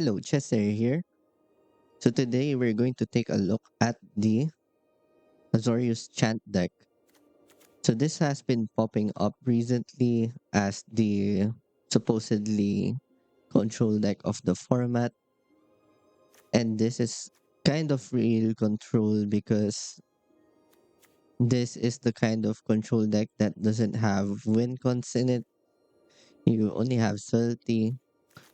Hello, Chester here. So today we're going to take a look at the Azorius Chant deck. So this has been popping up recently as the supposedly control deck of the format, and this is kind of real control because this is the kind of control deck that doesn't have win cons in it. You only have Salty.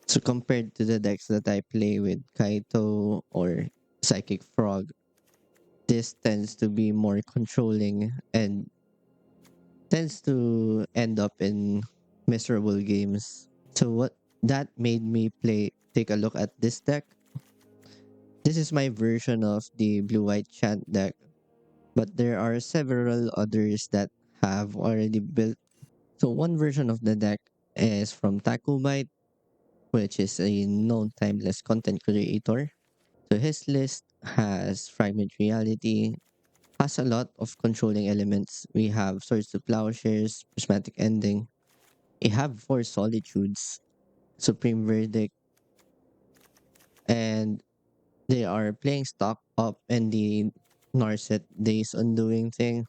So compared to the decks that I play with Kaito or Psychic Frog, this tends to be more controlling and tends to end up in miserable games. So what that made me take a look at this deck. This is my version of the blue white chant deck, but there are several others that have already built. So one version of the deck is from Takubite, which is a known timeless content creator. So his list has Fragment Reality, has a lot of controlling elements. We have Swords to Plowshares, Prismatic Ending. We have four Solitudes, Supreme Verdict, and they are playing stock up and the Narset Days Undoing thing,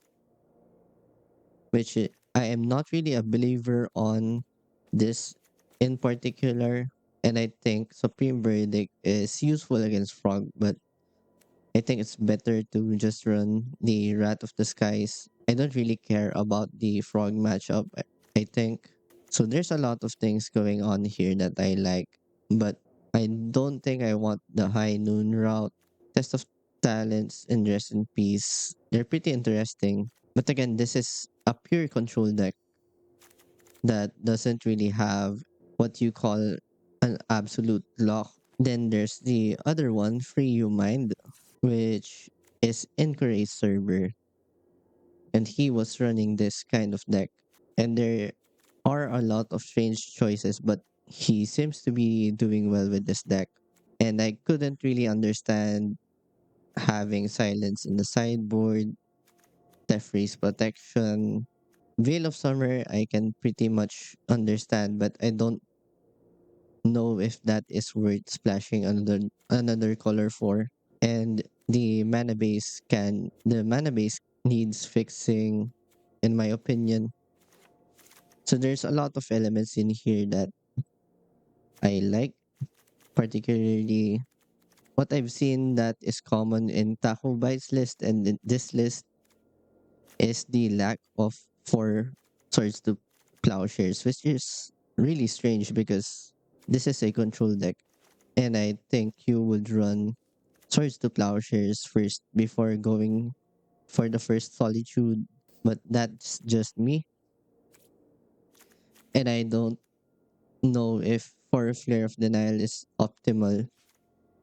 which I am not really a believer on this in particular. And I think Supreme Verdict is useful against Frog, but I think it's better to just run the Rat of the Skies. I don't really care about the Frog matchup, I think. So there's a lot of things going on here that I like, but I don't think I want the High Noon route. Test of Talents and Rest in Peace. They're pretty interesting. But again, this is a pure control deck that doesn't really have what you call an absolute lock. Then there's the other one, Free You Mind, which is Incoray's server, and he was running this kind of deck. And there are a lot of strange choices, but he seems to be doing well with this deck. And I couldn't really understand having silence in the sideboard, Teferi's protection. Veil of Summer, I can pretty much understand, but I don't know if that is worth splashing another color for. And the mana base needs fixing, in my opinion. So there's a lot of elements in here that I like, particularly what I've seen that is common in Taco Byte's list and in this list is the lack of four swords to plowshares, which is really strange because this is a control deck. And I think you would run swords to plowshares first before going for the first solitude. But that's just me. And I don't know if for Flare of Denial is optimal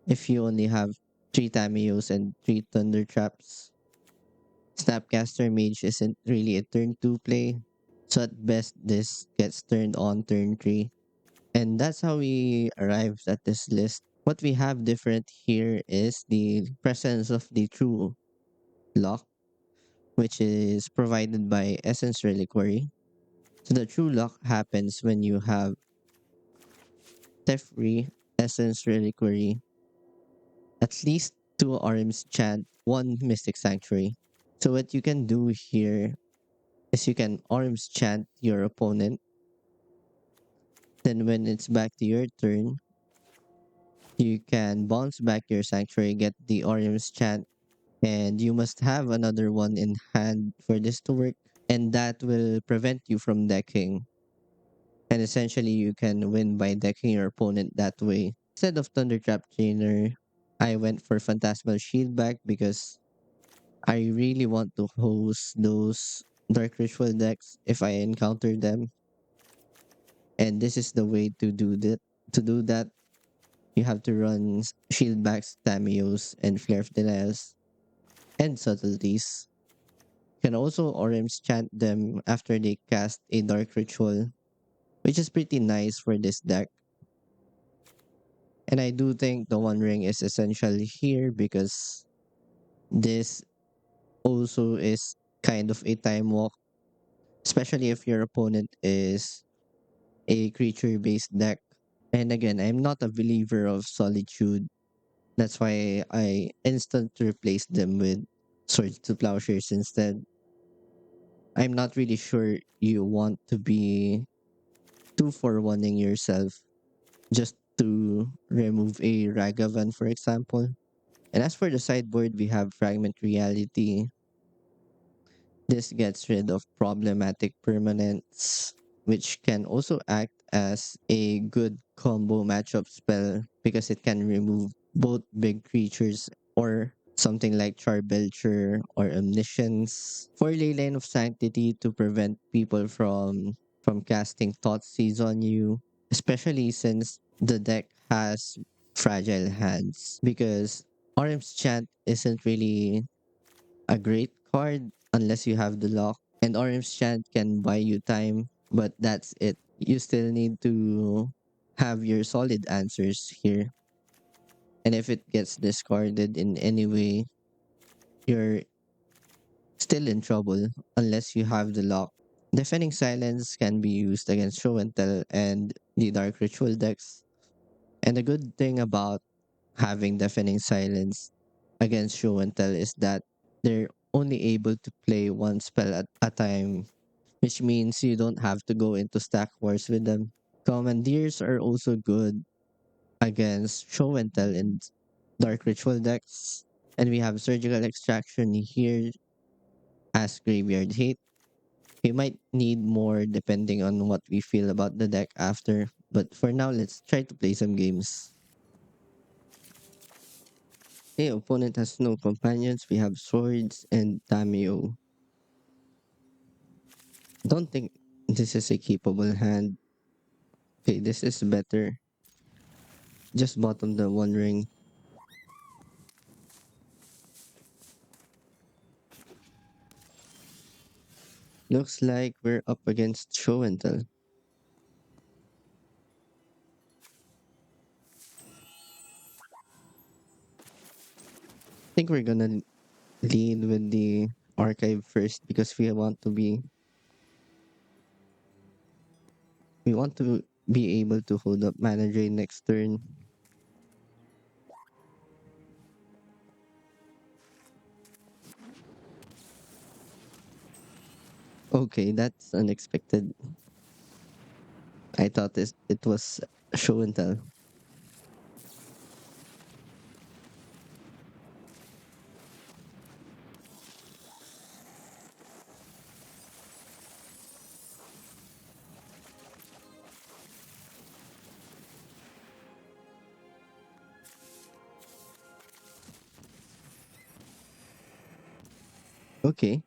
if you only have three Tamios and three Thunder Traps. Snapcaster Mage isn't really a turn 2 play. So at best, this gets turned on turn 3. And that's how we arrived at this list. What we have different here is the presence of the true lock, which is provided by Essence Reliquary. So the true lock happens when you have Teferi, Essence Reliquary, at least two Arms Chant, one Mystic Sanctuary. So what you can do here is you can Arms Chant your opponent. Then when it's back to your turn, you can bounce back your Sanctuary, get the Arms Chant, and you must have another one in hand for this to work. And that will prevent you from decking. And essentially, you can win by decking your opponent that way. Instead of Thundertrap Trainer, I went for Phantasmal Shield back because I really want to host those Dark Ritual decks if I encounter them. And this is the way to do that. To do that, you have to run Shield backs, Tamios, and Flare of Denials, and Subtleties. You can also Orims chant them after they cast a Dark Ritual, which is pretty nice for this deck. And I do think the One Ring is essential here because this also is kind of a time walk, especially if your opponent is a creature based deck. And again, I'm not a believer of solitude. That's why I instant replaced them with swords to plowshares instead. I'm not really sure you want to be two for oneing yourself just to remove a Ragavan, for example. And as for the sideboard, we have Fragment Reality. This gets rid of problematic permanents, which can also act as a good combo matchup spell because it can remove both big creatures or something like Charbelcher or Omniscience. For Leyline of Sanctity to prevent people from casting Thoughtseize on you, especially since the deck has fragile hands because Orim's Chant isn't really a great card unless you have the lock. And Orange Chant can buy you time, but that's it. You still need to have your solid answers here. And if it gets discarded in any way, you're still in trouble unless you have the lock. Defending Silence can be used against Show and Tell and the Dark Ritual decks. And the good thing about having Deafening Silence against Show and Tell is that they're only able to play one spell at a time, which means you don't have to go into stack wars with them. Commandeers are also good against Show and Tell and Dark Ritual decks. And we have Surgical Extraction here as Graveyard Hate. We might need more depending on what we feel about the deck after. But for now, let's try to play some games. The opponent has no companions. We have swords and Tamio. Don't think this is a capable hand. Okay, this is better. Just bottom the one ring. Looks like we're up against show and tell. I think we're gonna lead with the archive first because we want to be able to hold up mana drain next turn. Okay, that's unexpected. I thought it was show and tell. Okay.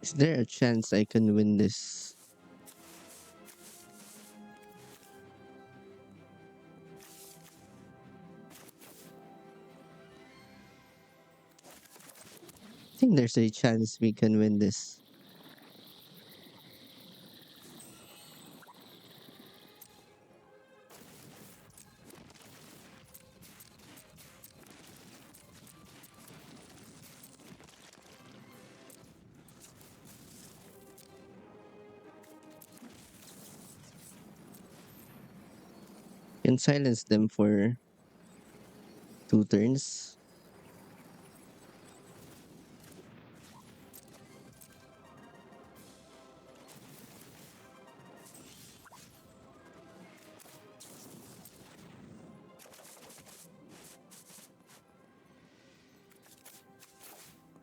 Is there a chance I can win this? I think there's a chance we can win this. Can silence them for 2 turns.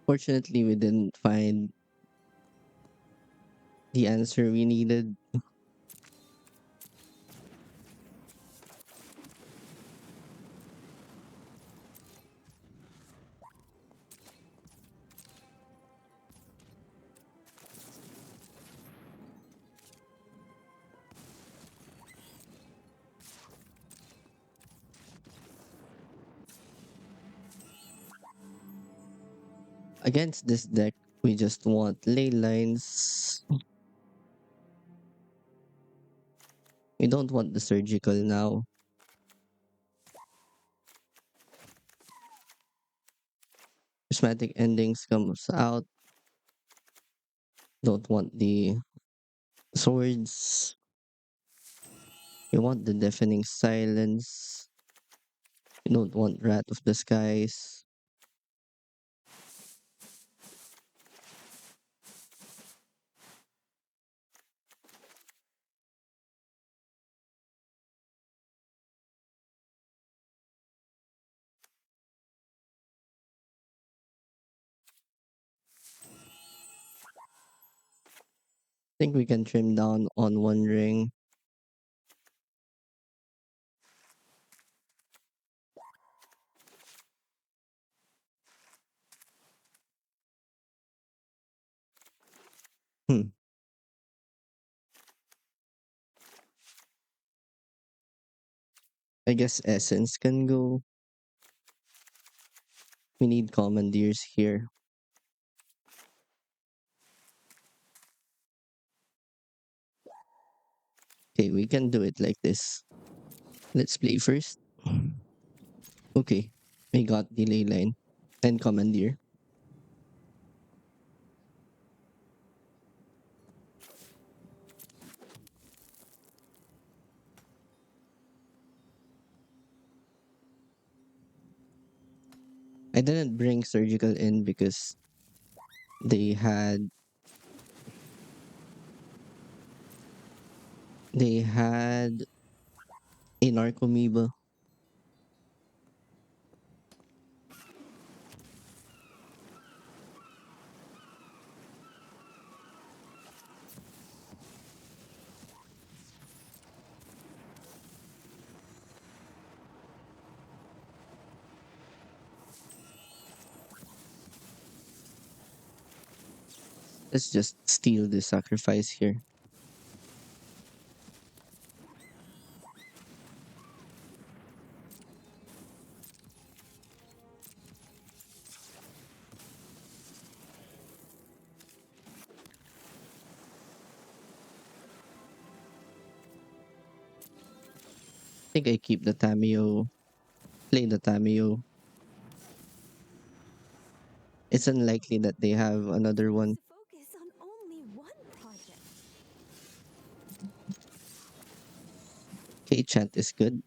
Fortunately, we didn't find the answer we needed. Against this deck, we just want ley lines. We don't want the surgical now. prismatic endings comes out. Don't want the swords. You want the deafening silence. You don't want Rat of the Skies. Think we can trim down on one ring. Hmm. I guess Essence can go. We need Commandeers here. Okay, we can do it like this. Let's play first. Okay, I got delay line and Commandeer. I didn't bring Surgical in because they had they had a Narcomoeba. Let's just steal the sacrifice here. I think I keep the Tameo, play the Tameo. It's unlikely that they have another one. Focus on only one project. Okay, Chant is good.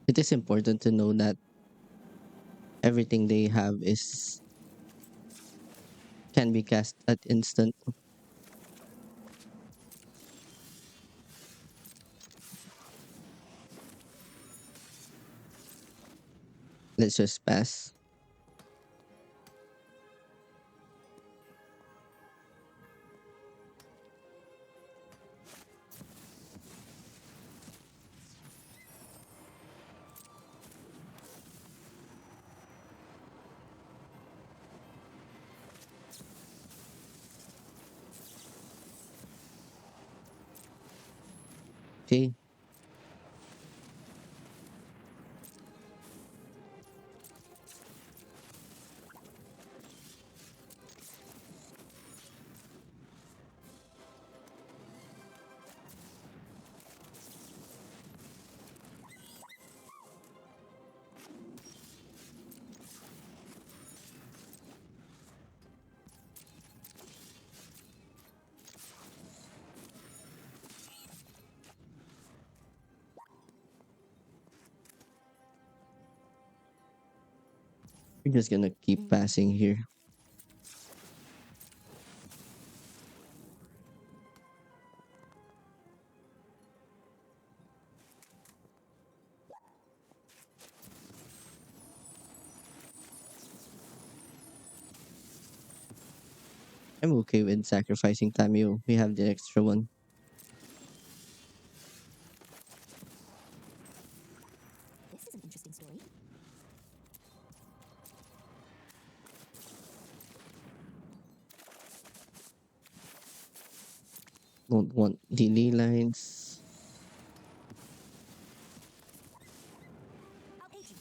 It is important to know that everything they have is can be cast at instant. Let's just pass. Okay. We're just gonna keep passing here. I'm okay with sacrificing Tameo. We have the extra one. This is an interesting story. Don't want delay lines. I'll aid you.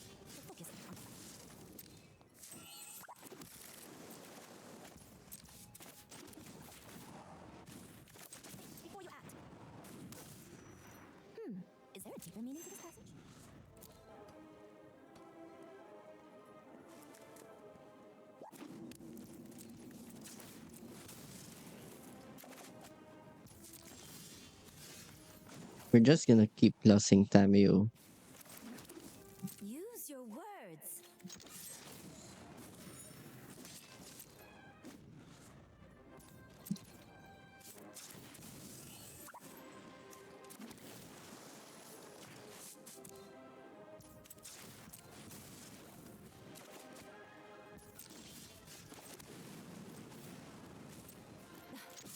Focus. deeper meaning to this passage? We're just gonna keep losing Tameo. Use your words.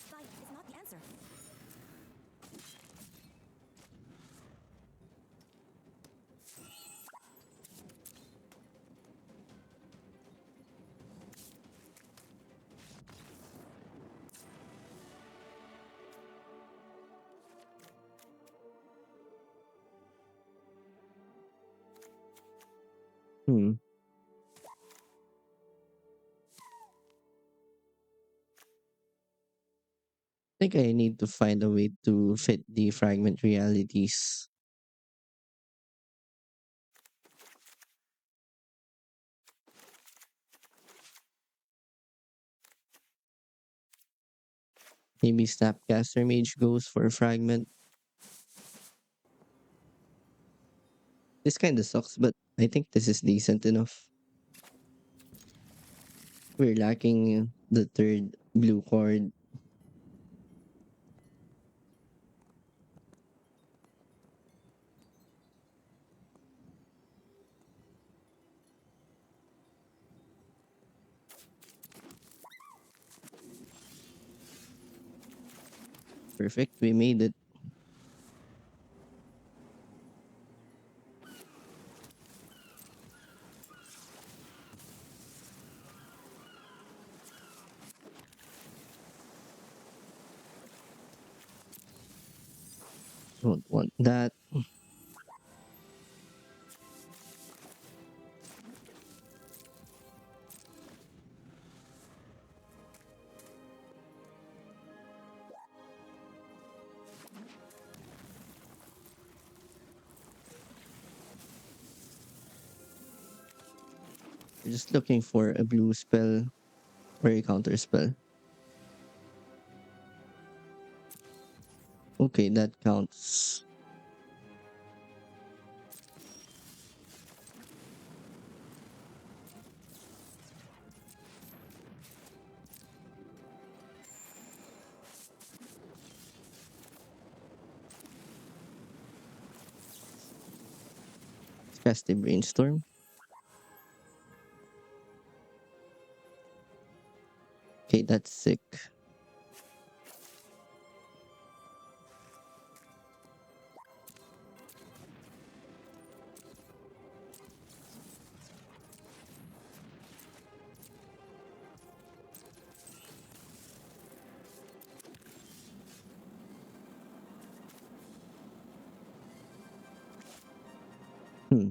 Fight is not the answer. Hmm. I think I need to find a way to fit the fragment realities. Maybe Snapcaster Mage goes for a fragment. This kind of sucks, but I think this is decent enough. We're lacking the third blue card. Perfect, we made it. Don't want that. We're just looking for a blue spell or a counter spell. Okay, that counts. Cast the brainstorm. Okay, that's sick. Hmm.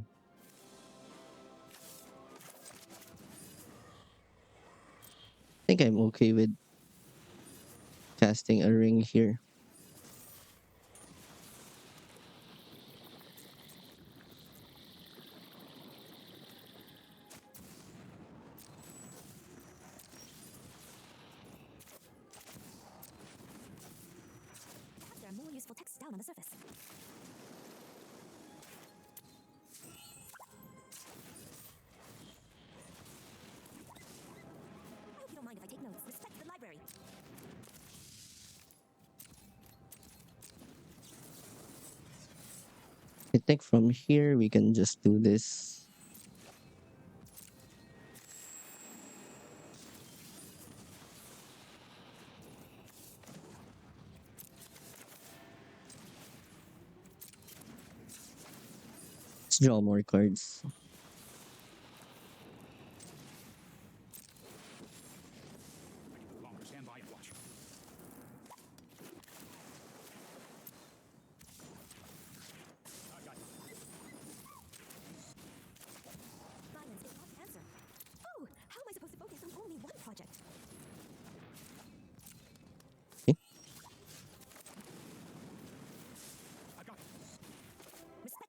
I think I'm okay with casting a ring here. Perhaps there are more useful texts down on the surface. I hope you don't mind if I take notes. Respect the library. I think from here we can just do this. Let's draw more cards. Longer stand by and watch. I got you. Violence is not the answer. Oh, how am I supposed to focus on only one project? I got you. Respect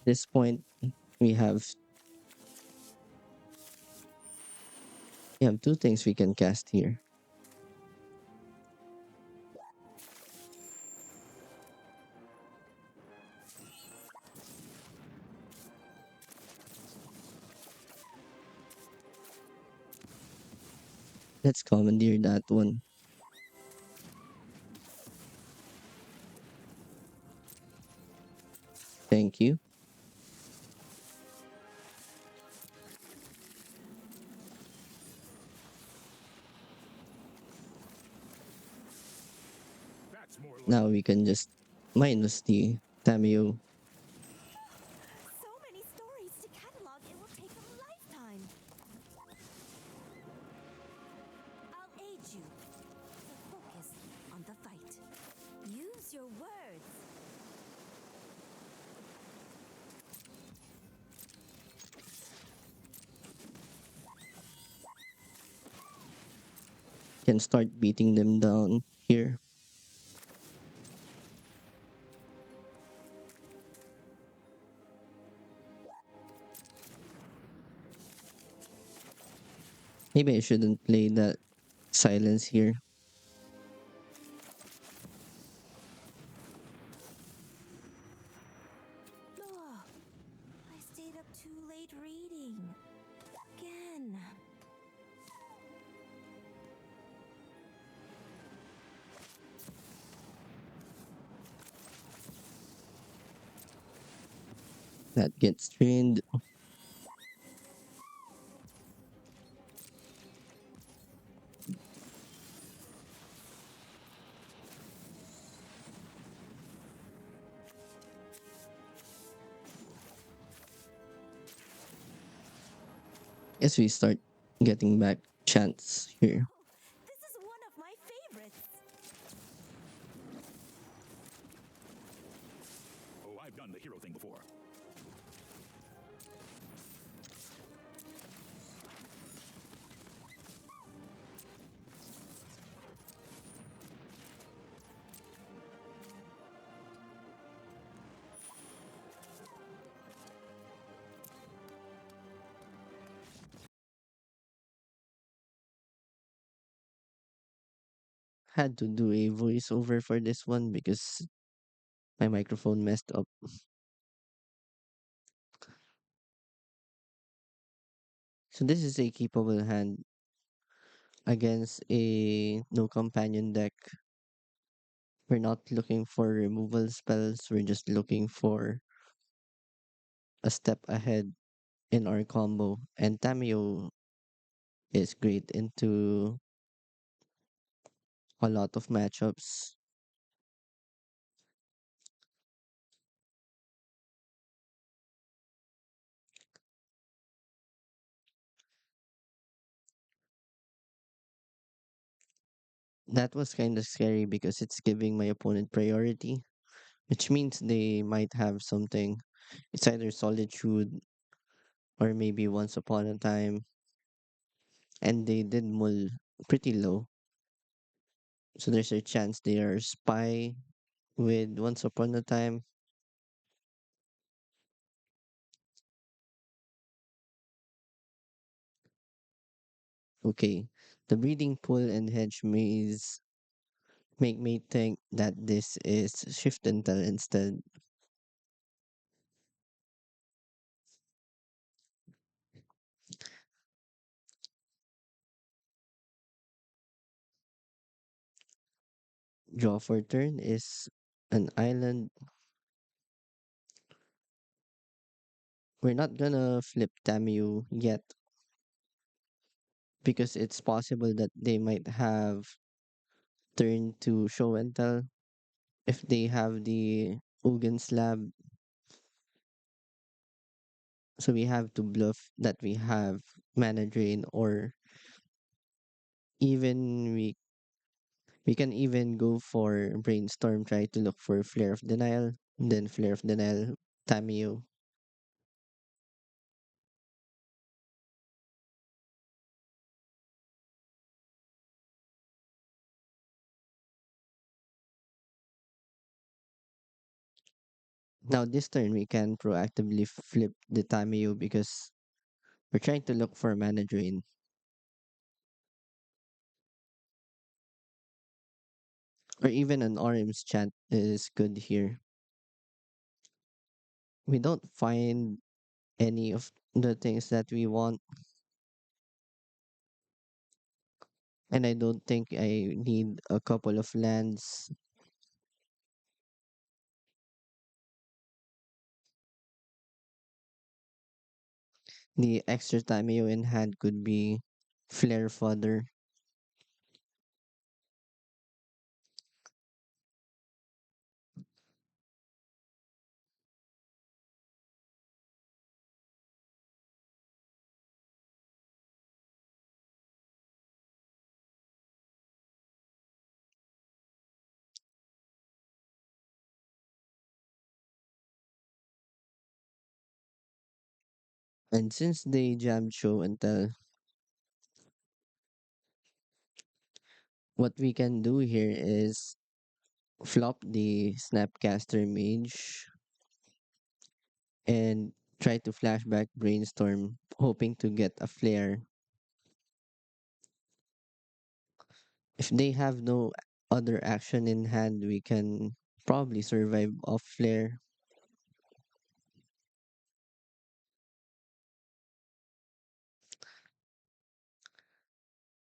This point, we have we have two things we can cast here. Let's commandeer that one. Thank you. That's more like Now it. we can just minus the Tamio. So many stories to catalog, it will take a lifetime. I'll aid you. So focus on the fight. Use your words. Can start beating them down here. Maybe I shouldn't play that silence here. Oh, I stayed up too late reading. Again. That gets trained. As we start getting back chance here. This is one of my favorites. Oh, I've done the hero thing before. Had to do a voiceover for this one because my microphone messed up. So this is a capable hand against a no companion deck. We're not looking for removal spells. We're just looking for a step ahead in our combo. And Tamio is great into a lot of matchups. That was kind of scary because it's giving my opponent priority, which means they might have something. It's either Solitude or maybe Once Upon a Time, and they did mull pretty low. So there's a chance they are Spy with Once Upon a Time. Okay, the Breeding Pool and Hedge Maze make me think that this is Shift Intel instead. Draw for turn is an island. We're not gonna flip Tamu yet because it's possible that they might have turn to show and tell if they have the Ugin slab. So we have to bluff that we have mana drain, or even we can even go for brainstorm, try to look for flare of denial, then flare of denial, Tamio. Now this turn we can proactively flip the Tamayo because we're trying to look for mana drain. Or even an Orim's chant is good here. We don't find any of the things that we want, and I don't think I need a couple of lands. The extra Tamayo in hand could be flare fodder. And since they jammed show and tell, what we can do here is flop the Snapcaster Mage and try to flashback Brainstorm, hoping to get a flare. If they have no other action in hand, we can probably survive off flare.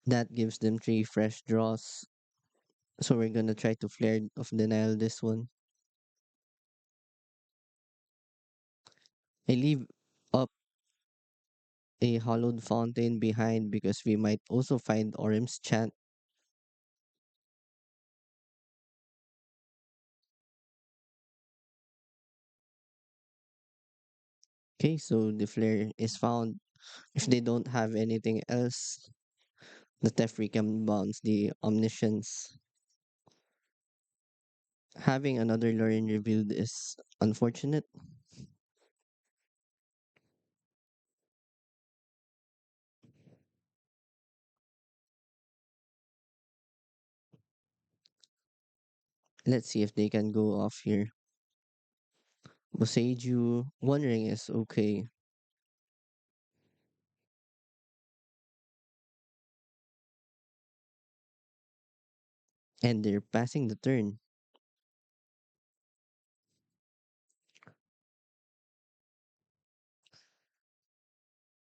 That gives them three fresh draws. So we're gonna try to flare of denial this one. I leave up a hollowed fountain behind because we might also find Orim's chant. Okay, so the flare is found. If they don't have anything else, the Teferi can bounce the Omniscience. Having another Lorien revealed is unfortunate. Let's see if they can go off here. Boseiju, One Ring is okay. And they're passing the turn,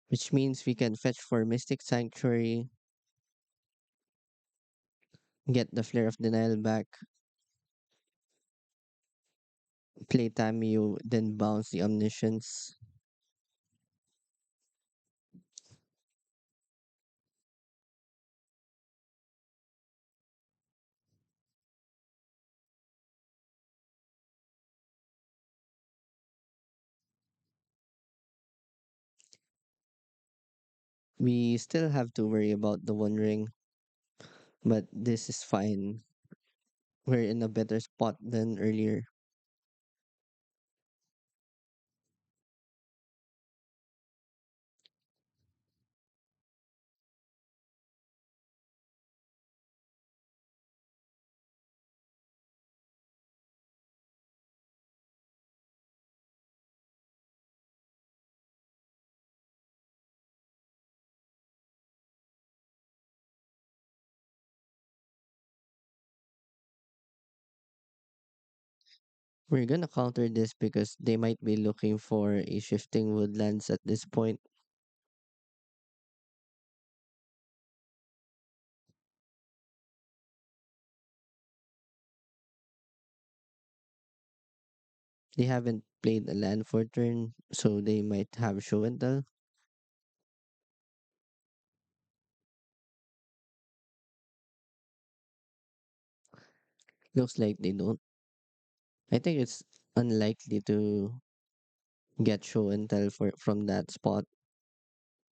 which means we can fetch for Mystic Sanctuary, get the Flare of Denial back, play Tamiyo, then bounce the Omniscience. We still have to worry about the One Ring, but this is fine. We're in a better spot than earlier. We're gonna counter this because they might be looking for a shifting woodlands at this point. They haven't played a land for turn, so they might have show and tell. Looks like they don't. I think it's unlikely to get show and tell for from that spot.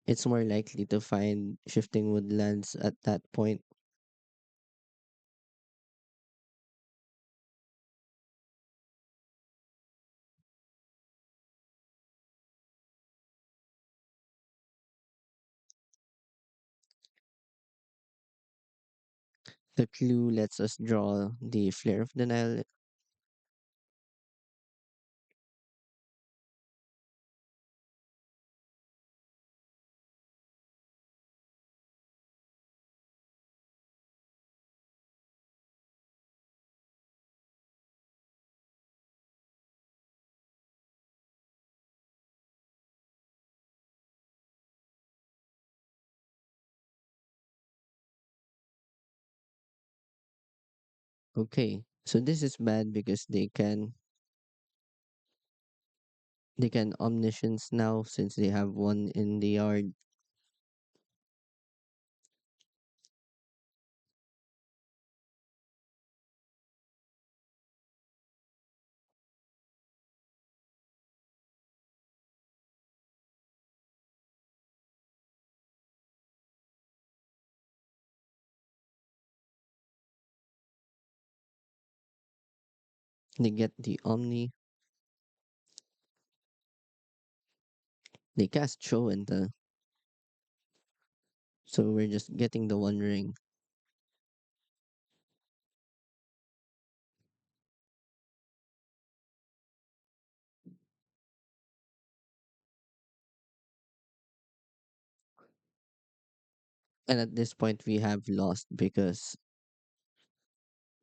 It's more likely to find shifting woodlands at that point. The clue lets us draw the flare of denial. Okay, so this is bad because they can omniscience now since they have one in the yard. They get the Omni. They cast Show and so we're just getting the One Ring. And at this point we have lost because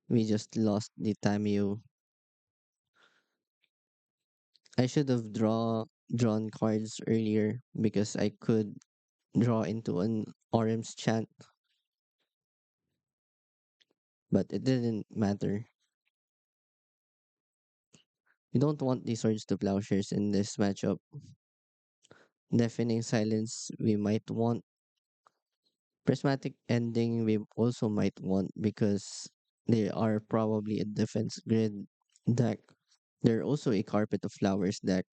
we just lost the Tamio. I should have drawn cards earlier because I could draw into an Orim's Chant, but it didn't matter. We don't want the Swords to Plowshares in this matchup. Deafening Silence we might want. Prismatic Ending we also might want because they are probably a defense grid deck. They're also a Carpet of Flowers deck.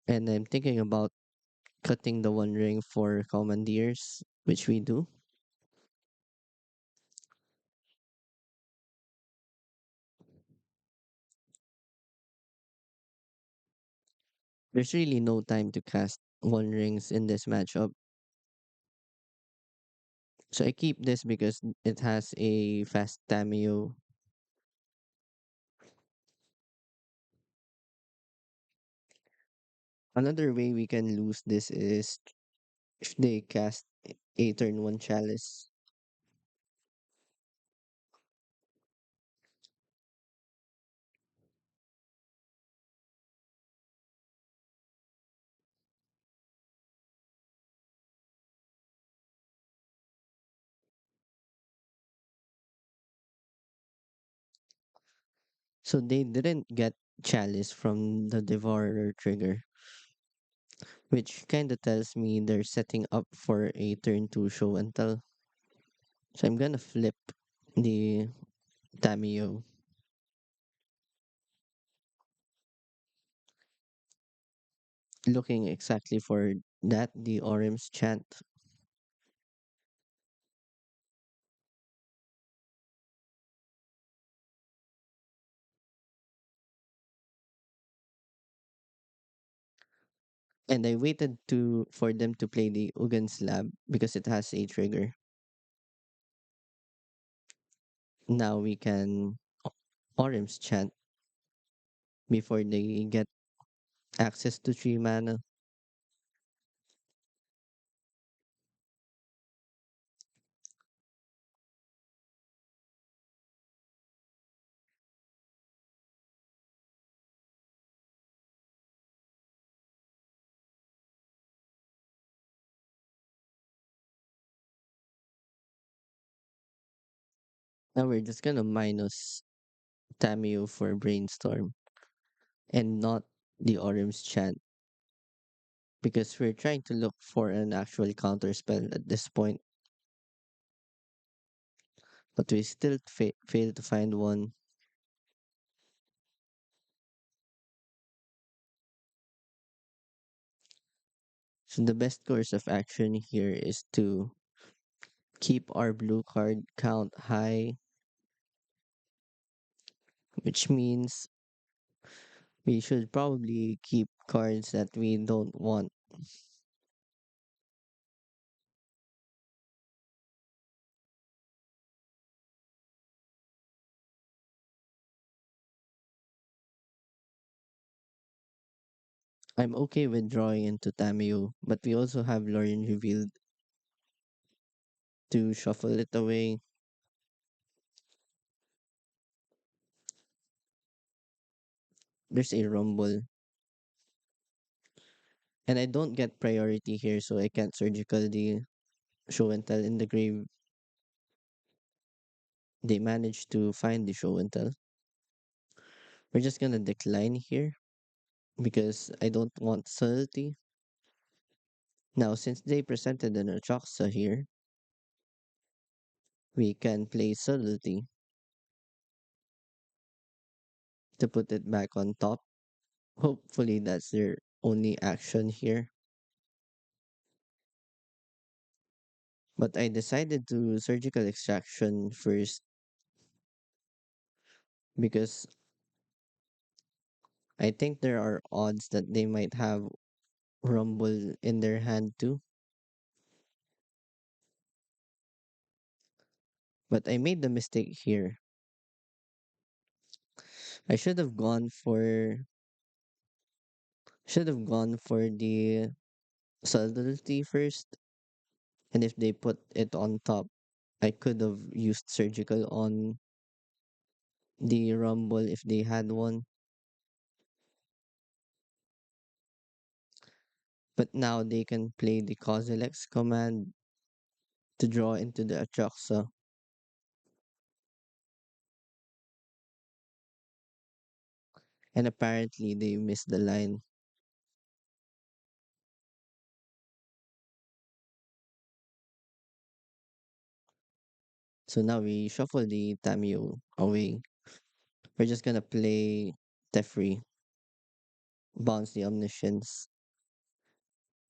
And I'm thinking about cutting the One Ring for Commandeers, which we do. There's really no time to cast One Rings in this matchup. So I keep this because it has a fast Tameo. Another way we can lose this is if they cast a turn one chalice. So they didn't get chalice from the Devourer trigger, which kinda tells me they're setting up for a turn two show and tell. So I'm gonna flip the Tameo, looking exactly for that, the Orim's Chant. And I waited to for them to play the Ugan Slab because it has a trigger. Now we can Orim's Chant before they get access to 3 mana. Now we're just gonna minus Tameo for Brainstorm and not the Orim's Chant because we're trying to look for an actual counter spell at this point, but we still fail to find one. So the best course of action here is to keep our blue card count high, which means we should probably keep cards that we don't want. I'm okay with drawing into Tameo, but we also have Lorien revealed to shuffle it away. There's a Rumble, And I don't get priority here, so I can't surgical the show and tell in the grave. They managed to find the show and tell. We're just gonna decline here because I don't want subtlety. Now, since they presented an Atraxa here, we can play subtlety to put it back on top. Hopefully, that's their only action here. But I decided to surgical extraction first because I think there are odds that they might have Rumble in their hand too. But I made the mistake here. I should have gone for the subtlety first, and if they put it on top, I could have used surgical on the Rumble if they had one. But now they can play the Kozilek's command to draw into the Atraxa. And apparently they missed the line. So now we shuffle the Tamio away. We're just gonna play Teferi, bounce the Omniscience.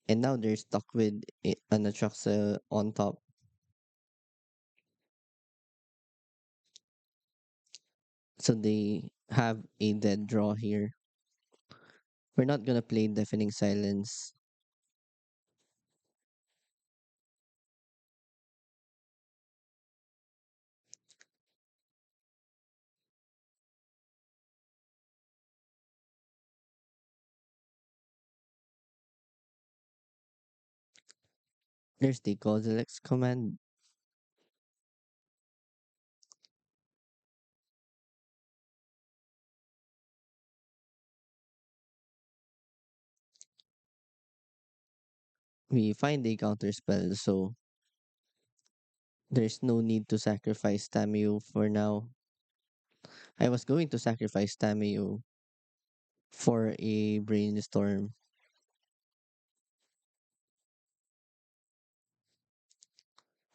And now they're stuck with an Atraxa on top. So they have a dead draw here. We're not gonna play Deafening Silence. There's the Kozilek's command. We find a counter spell, so there's no need to sacrifice Tamio for now. I was going to sacrifice Tamio for a brainstorm,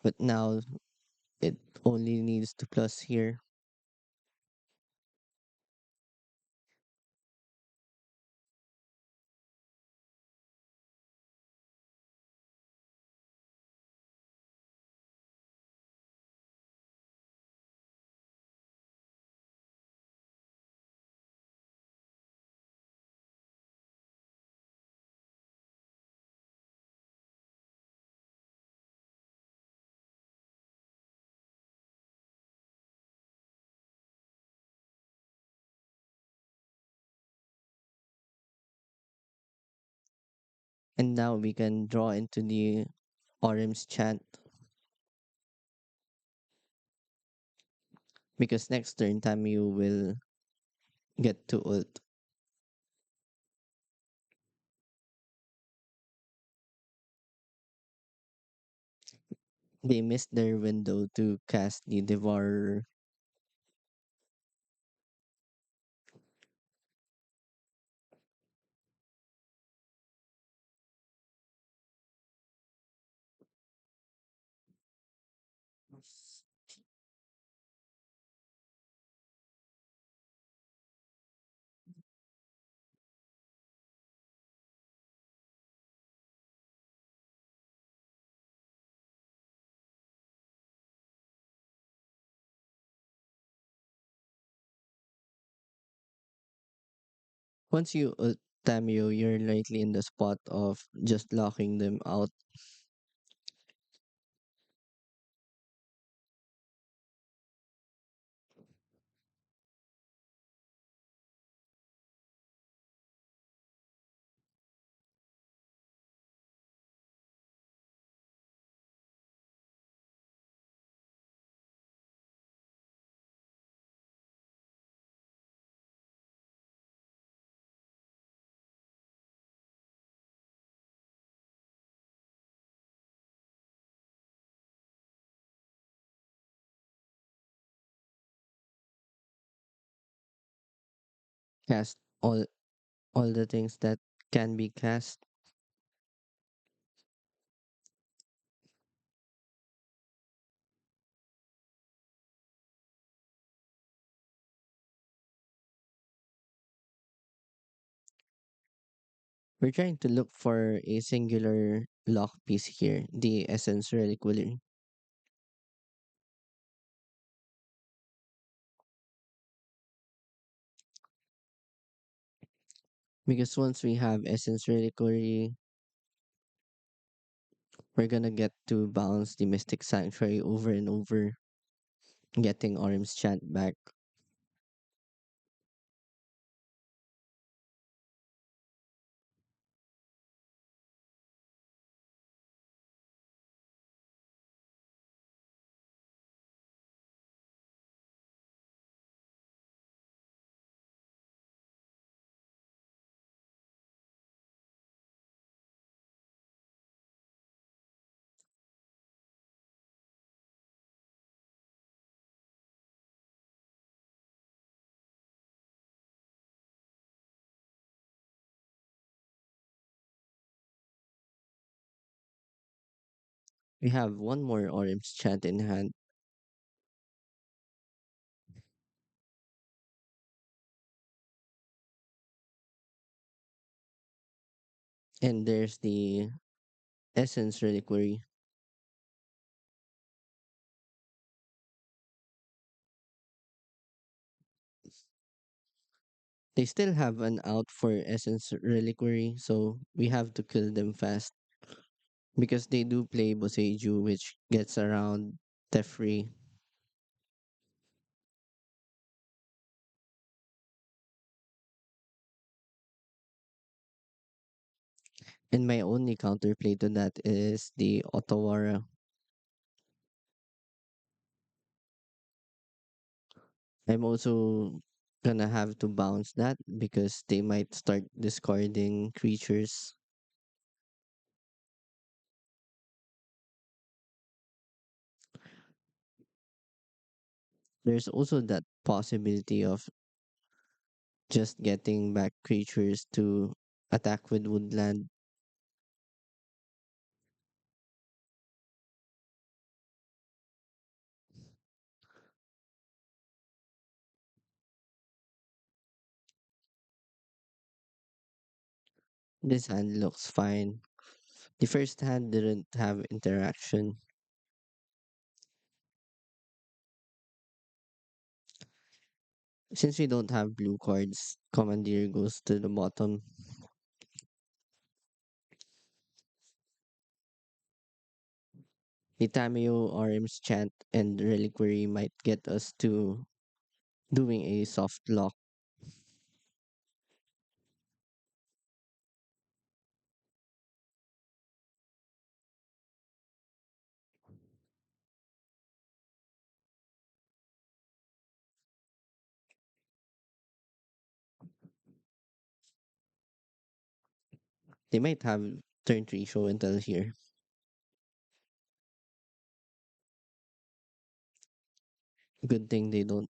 but now it only needs to plus here. And now we can draw into the Orim's Chant because next turn Tamio will get to ult. They missed their window to cast the Devourer. Once you ult Tamio, you're likely in the spot of just locking them out. Cast all the things that can be cast. We're trying to look for a singular lock piece here, the Essence Reliquary. Because once we have Essence Reliquary, we're gonna get to bounce the Mystic Sanctuary over and over, getting Orm's Chant back. We have one more Orm's Chant in hand, and there's the Essence Reliquary. They still have an out for Essence Reliquary, so we have to kill them fast because they do play Boseiju, which gets around Tefri. And my only counterplay to that is the Otawara. I'm also gonna have to bounce that because they might start discarding creatures. There's also that possibility of just getting back creatures to attack with woodland. This hand looks fine. The first hand didn't have interaction. Since we don't have blue cards, Commandeer goes to the bottom. The Tameo, Arms, Chant, and Reliquary might get us to doing a soft lock. They might have turn 3 show and tell here. Good thing they don't.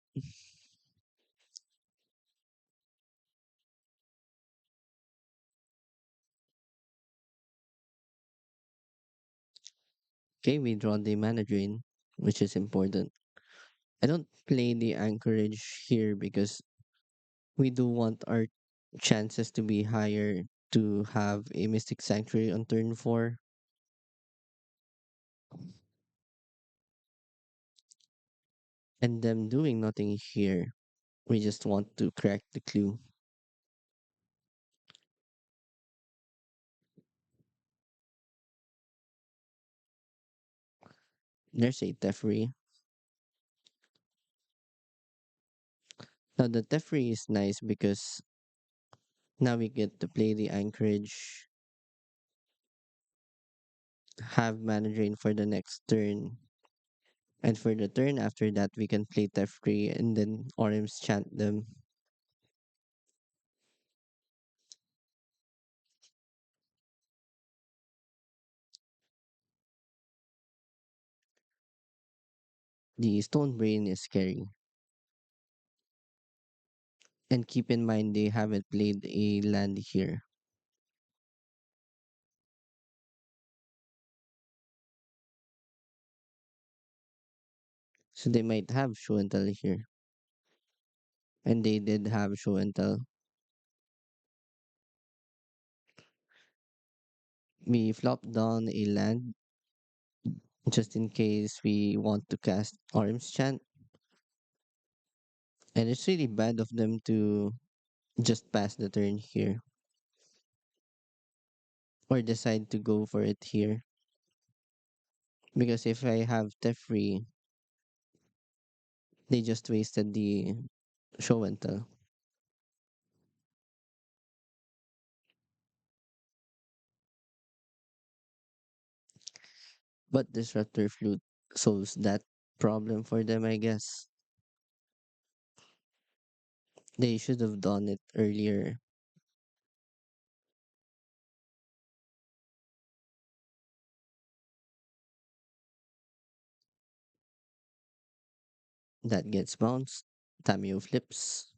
Okay, we draw the mana drain, which is important. I don't play the anchorage here because we do want our chances to be higher to have a Mystic Sanctuary on turn 4. And them doing nothing here. We just want to crack the clue. There's a Teferi. Now the Teferi is nice because now we get to play the anchorage, have mana drain for the next turn. And for the turn after that, we can play Teferi and then Orims chant them. The Stone Brain is scary. And keep in mind they haven't played a land here. So they might have show and tell here. And they did have show and tell. We flopped down a land just in case we want to cast Arms Chant. And it's really bad of them to just pass the turn here or decide to go for it here. Because if I have Tefri, they just wasted the show and tell. But Disruptor Flute solves that problem for them, I guess. They should have done it earlier. That gets bounced. Tamio flips.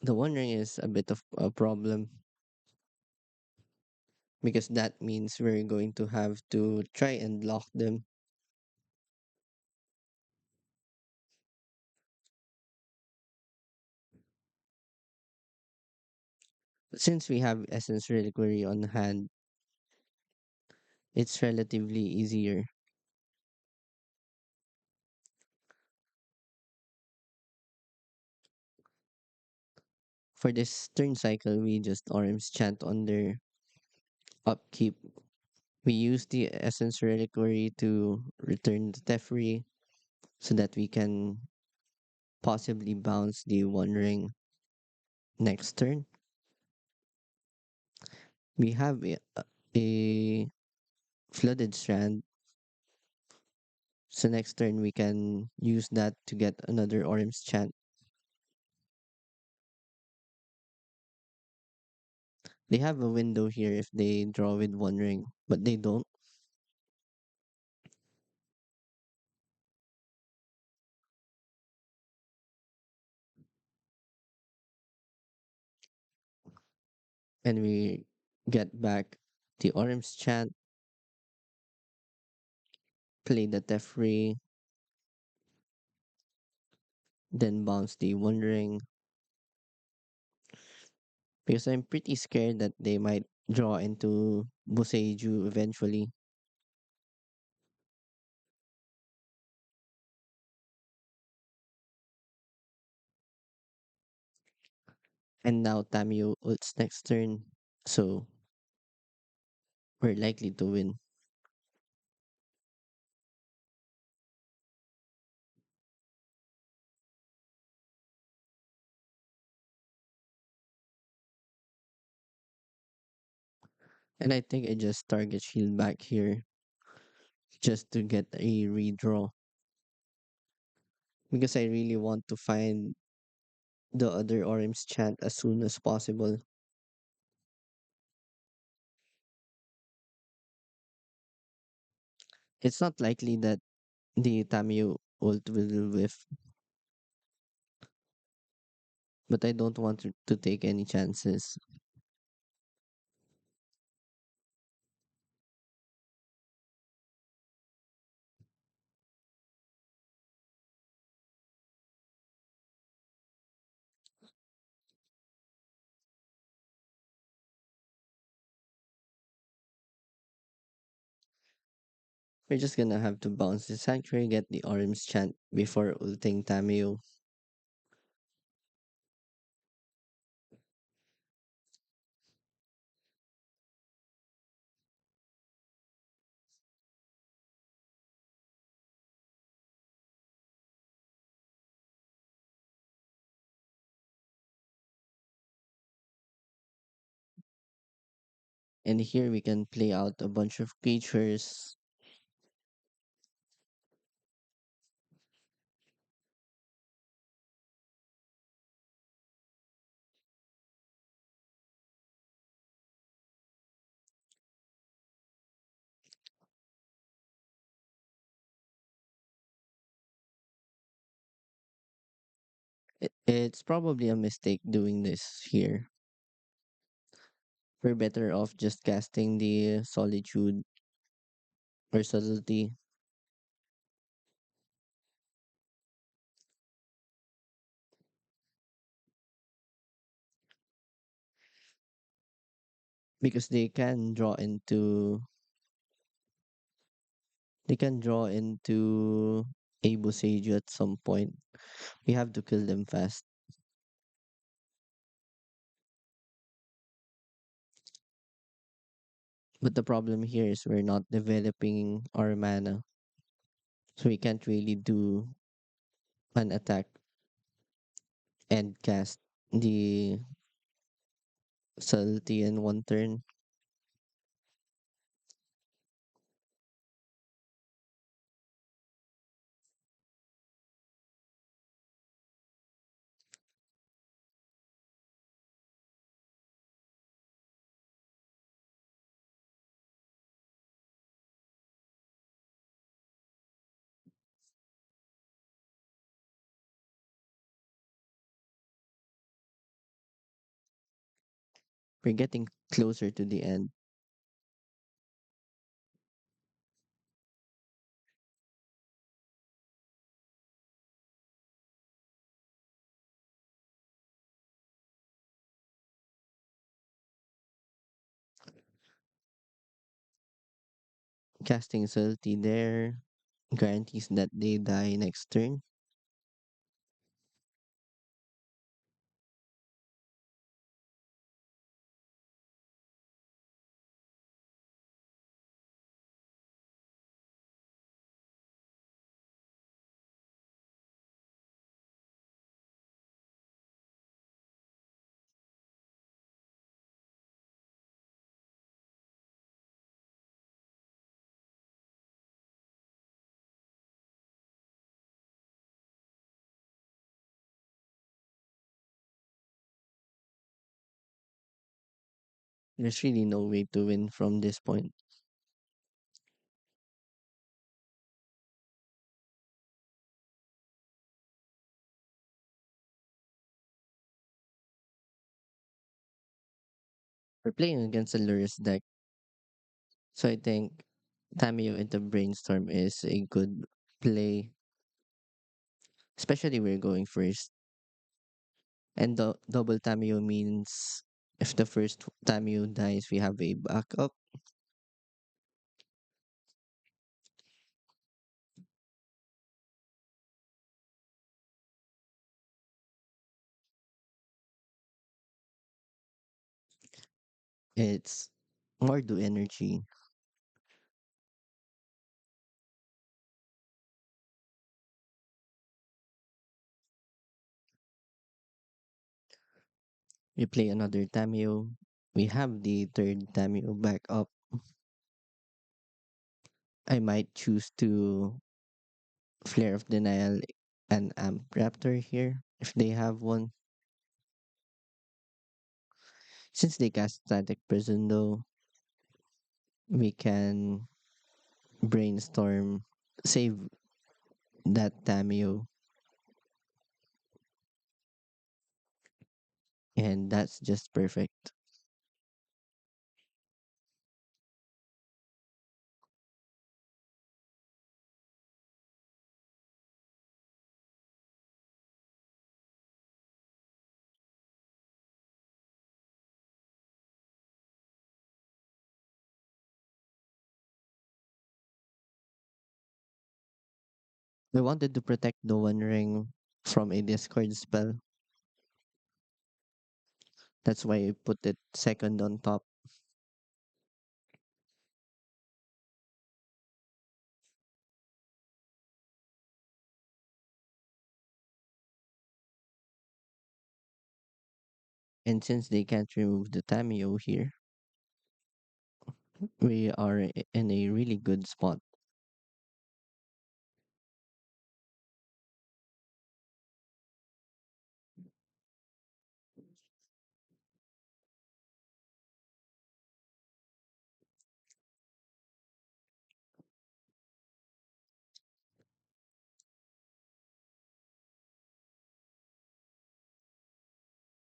The One Ring is a bit of a problem because that means we're going to have to try and lock them. Since we have Essence Reliquary on hand, it's relatively easier. For this turn cycle, we just Arms Chant on their upkeep. We use the Essence Reliquary to return the Teferi so that we can possibly bounce the One Ring next turn. We have a Flooded Strand, so next turn we can use that to get another Orim's Chant. They have a window here if they draw with One Ring, but they don't. And we get back the Orim's Chant, play the Teferi, then bounce the One Ring. Because I'm pretty scared that they might draw into Boseiju eventually. And now Tamio ults next turn, so we're likely to win. And I think I just target shield back here just to get a redraw. Because I really want to find the other Orim's chant as soon as possible. It's not likely that the Tamiyo ult will whiff, but I don't want to take any chances. We're just gonna have to bounce the Sanctuary, get the Orim's chant before ulting Tamiyo. And here we can play out a bunch of creatures. It's probably a mistake doing this here. We're better off just casting the solitude or subtlety because they can draw into Abo Sage at some point. We have to kill them fast. But the problem here is we're not developing our mana. So we can't really do an attack and cast the subtlety in one turn. We're getting closer to the end. Casting subtlety there guarantees that they die next turn. There's really no way to win from this point. We're playing against a Lurus deck, so I think Tamio into Brainstorm is a good play, especially we're going first. And the double Tamio means if the first Tamio dies, we have a backup. It's more do energy. We play another Tamio. We have the third Tamio back up. I might choose to Flare of Denial and Amp Raptor here if they have one. Since they cast Static Prison though, we can brainstorm, save that Tamio, and that's just perfect. I wanted to protect the One Ring from a discard spell. That's why I put it second on top. And since they can't remove the Tamio here, we are in a really good spot.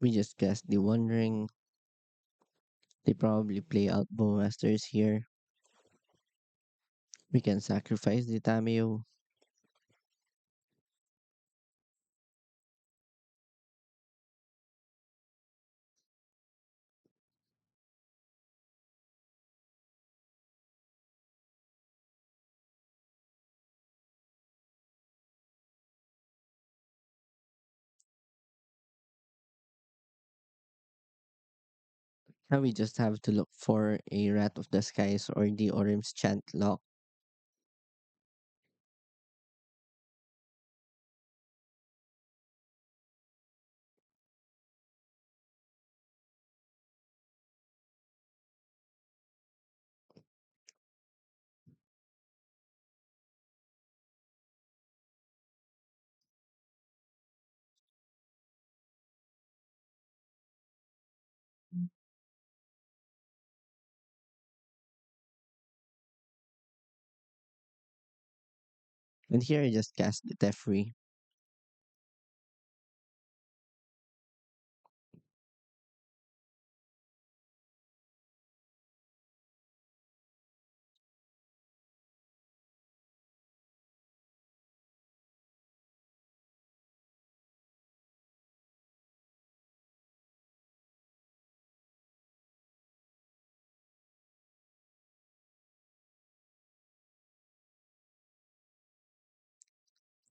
We just cast the One Ring. They probably play out Bowmasters here. We can sacrifice the Tameo. Now we just have to look for a Rat of the Skies or the Orim's Chant lock. And here I just cast the Teferi.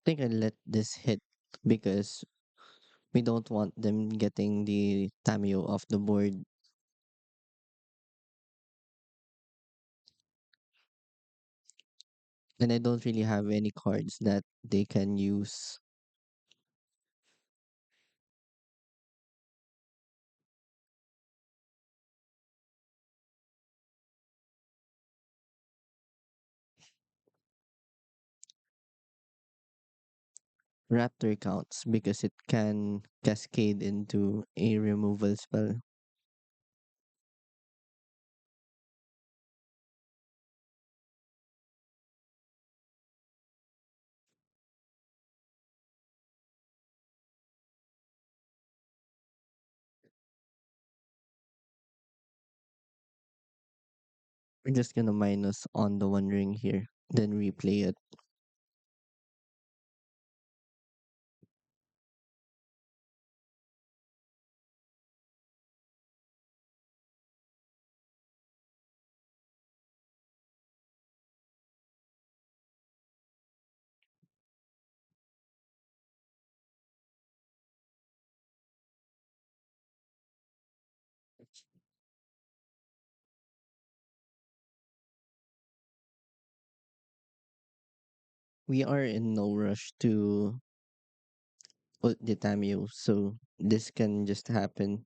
I think I let this hit because we don't want them getting the Tameo off the board. And I don't really have any cards that they can use. Raptor counts because it can cascade into a removal spell. We're just gonna minus on the One Ring here, then replay it. We are in no rush to put the Tameo, so this can just happen.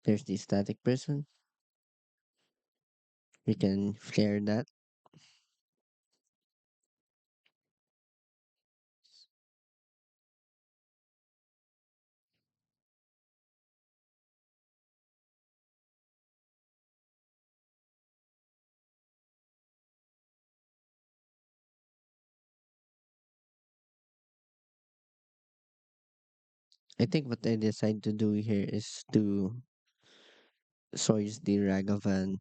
There's the Static Prison. We can flare that. I think what I decide to do here is to source the Ragavan,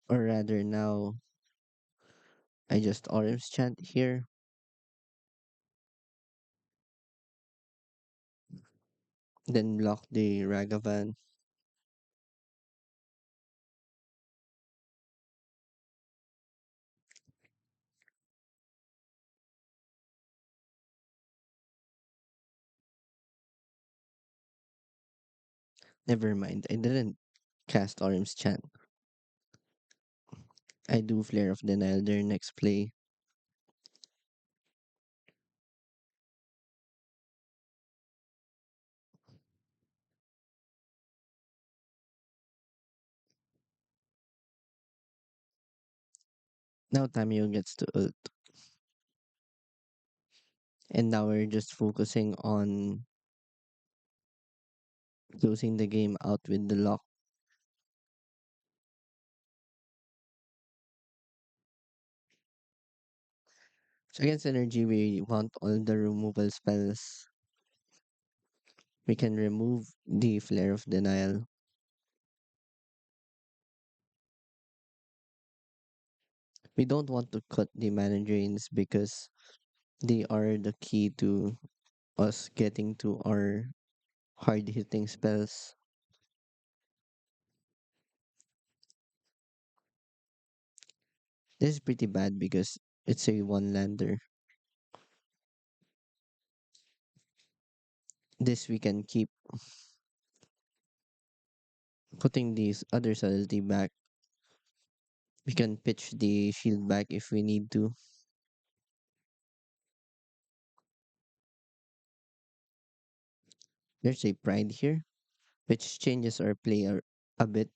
or rather now I just Orange Chant here, then block the Ragavan. Never mind, I didn't cast Orm's Chant. I do Flare of Denial their next play. Now Tamio gets to ult. And now we're just focusing on closing the game out with the lock. So against energy, we want all the removal spells. We can remove the Flare of Denial. We don't want to cut the mana drains because they are the key to us getting to our hard hitting spells. This is pretty bad because it's a one lander. This we can keep putting these other subtlety back. We can pitch the shield back if we need to. There's a pride here, which changes our play a bit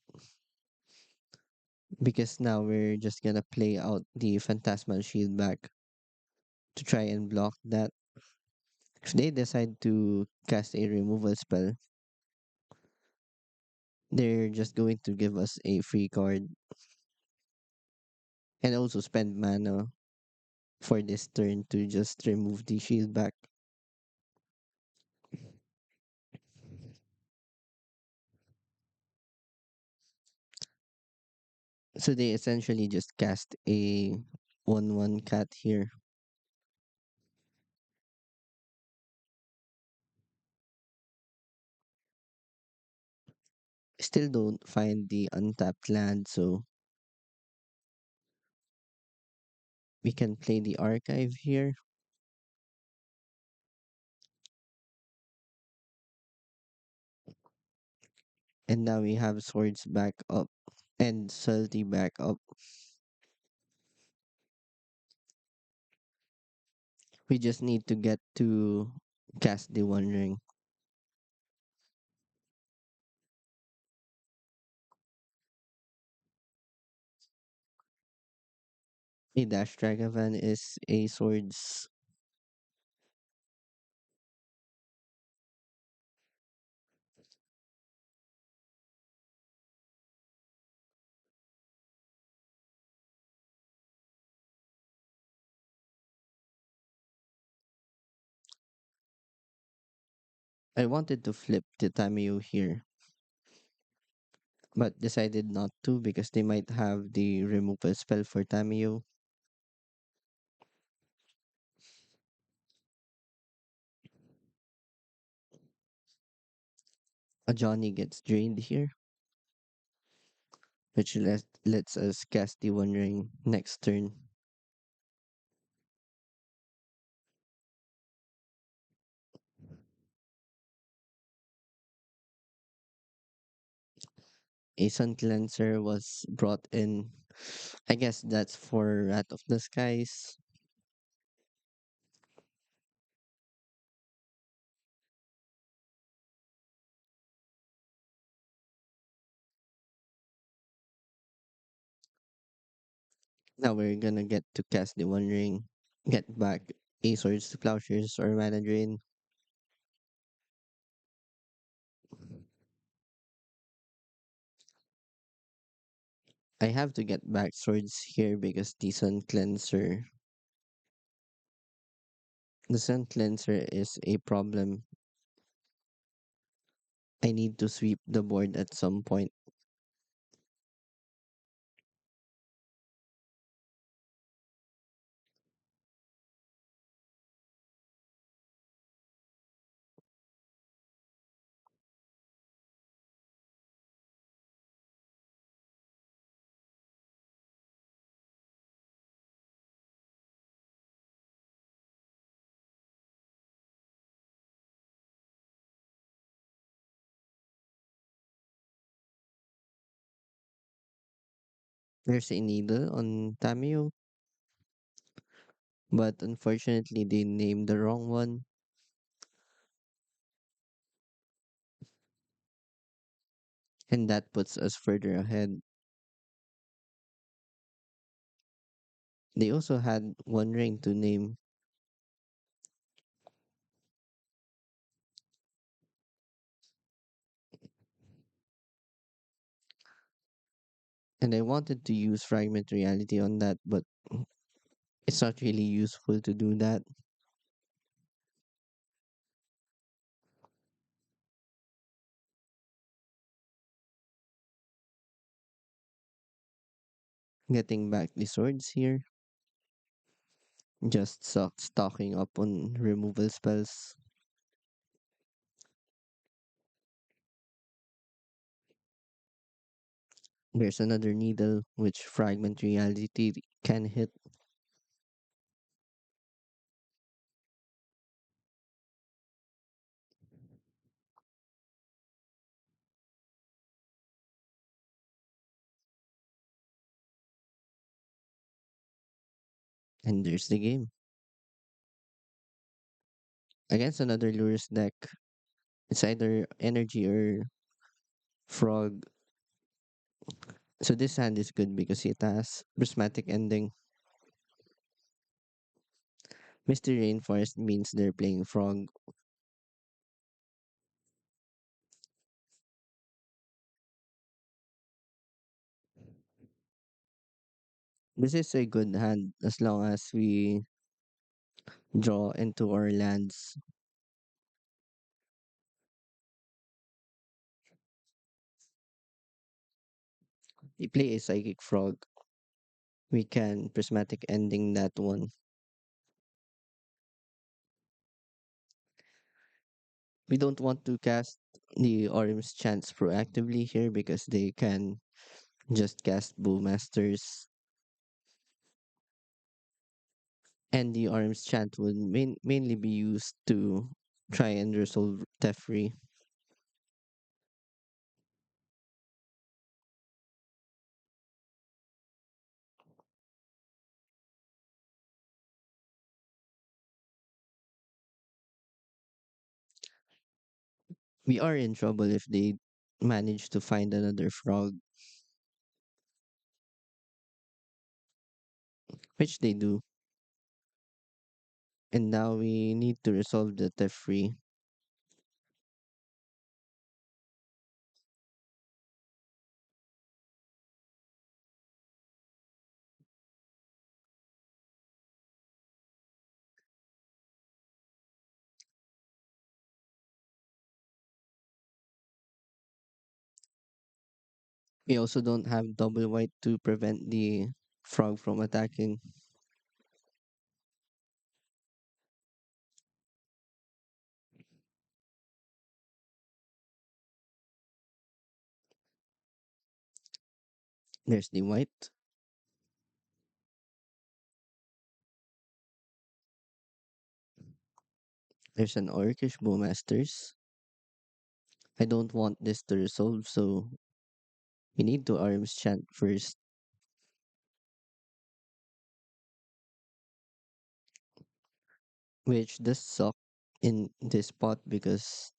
because now we're just gonna play out the phantasmal shield back to try and block that. If they decide to cast a removal spell, they're just going to give us a free card and also spend mana for this turn to just remove the shield back. So they essentially just cast a 1/1 cat here. Still don't find the untapped land, so we can play the archive here. And now we have swords back up and salty back up. We just need to get to cast the One Ring. A Dash Dragavan is a swords. I wanted to flip the Tamiyo here, but decided not to because they might have the removal spell for Tamiyo. A Johnny gets drained here, which lets us cast the One Ring next turn. A Sun Cleanser was brought in. I guess that's for Wrath of the Skies. Now we're gonna get to cast the One Ring, get back a Swords to Plowshares or Mana Drain. I have to get back Swords here because the Sun Cleanser is a problem. I need to sweep the board at some point. There's a needle on Tamio, but unfortunately they named the wrong one, and that puts us further ahead. They also had one ring to name, and I wanted to use fragment reality on that, but it's not really useful to do that. Getting back the swords here, just stocking up on removal spells. There's another needle which fragment reality can hit. And there's the game. Against another Lurus deck, it's either energy or frog. So this hand is good because it has prismatic ending. Misty Rainforest means they're playing frog. This is a good hand as long as we draw into our lands. We play a psychic frog. We can prismatic ending that one. We don't want to cast the Orim's Chants proactively here because they can just cast Bowmasters. And the Orim's Chant would mainly be used to try and resolve Teferi. We are in trouble if they manage to find another frog, which they do. And now we need to resolve the Teferi. We also don't have double white to prevent the frog from attacking. There's the white. There's an Orcish Bowmasters. I don't want this to resolve, so we need to arms chant first, which does suck in this spot because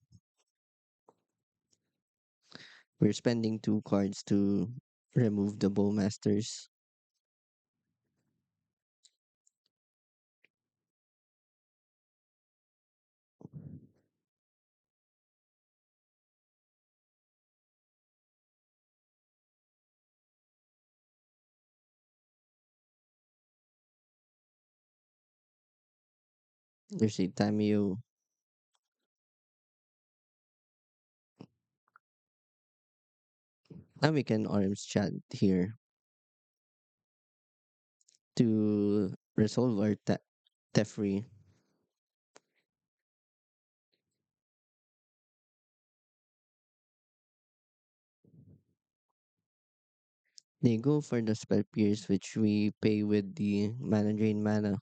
we're spending two cards to remove the Bowmasters. There's a Tamio. Now we can arms chant here to resolve our Teferi. They go for the spell pierce, which we pay with the mana drain mana.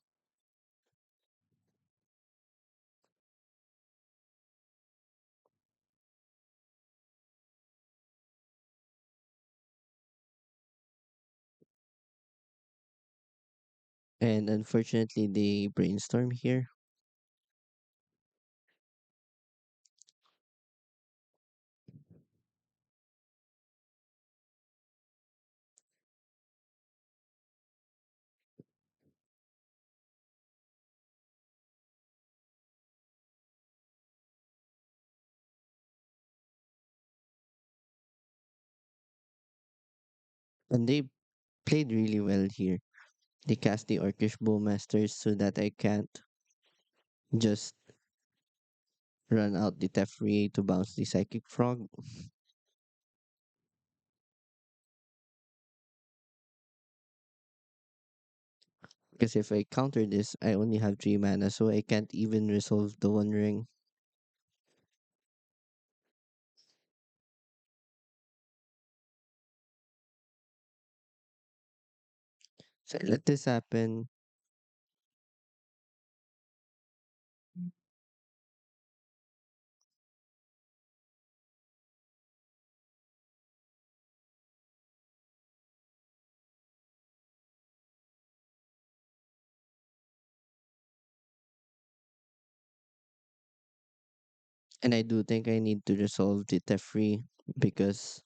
And unfortunately, they brainstorm here. And they played really well here. They cast the Orcish Bowmasters so that I can't just run out the Teferi to bounce the Psychic Frog. Because if I counter this, I only have 3 mana, so I can't even resolve the One Ring. So I let this happen. And I do think I need to resolve the Teferi because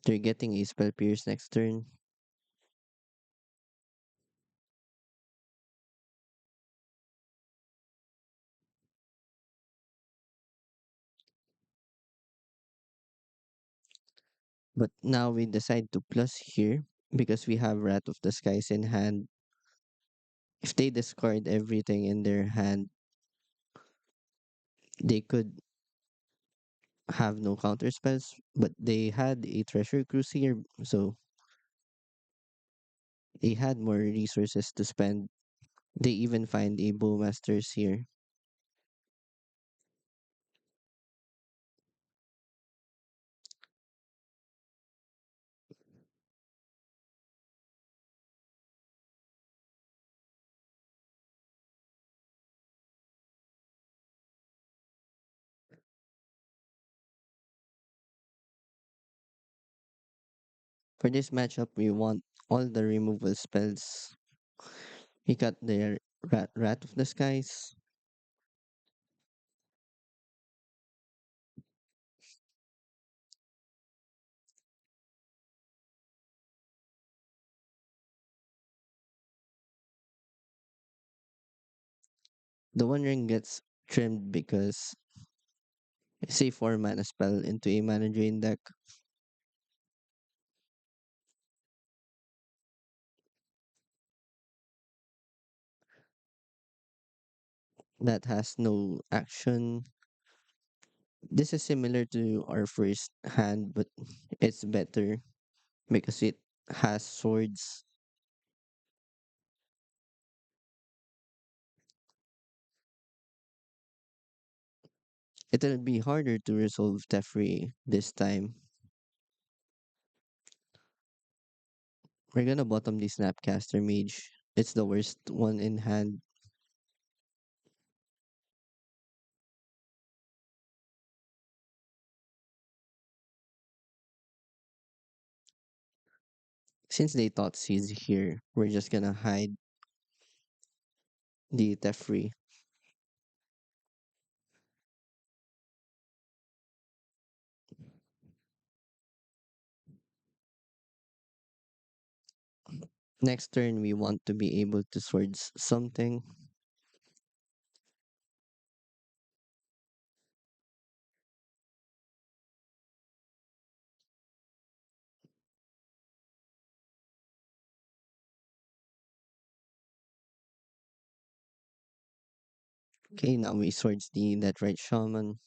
they're getting a Spell Pierce next turn. But now we decide to plus here because we have Wrath of the Skies in hand. If they discard everything in their hand, they could have no counter spells, but they had a Treasure Cruise here, so they had more resources to spend. They even find a Bowmasters here. For this matchup, we want all the removal spells. We got their Rat of the Skies. The One Ring gets trimmed because it's a 4 mana spell into a mana drain deck that has no action. This is similar to our first hand, but it's better because it has swords. It'll be harder to resolve Teferi this time. We're gonna bottom the Snapcaster Mage. It's the worst one in hand. Since they thought she's here, we're just gonna hide the Teferi. Next turn, we want to be able to swords something. Okay, now we swords the that right shaman.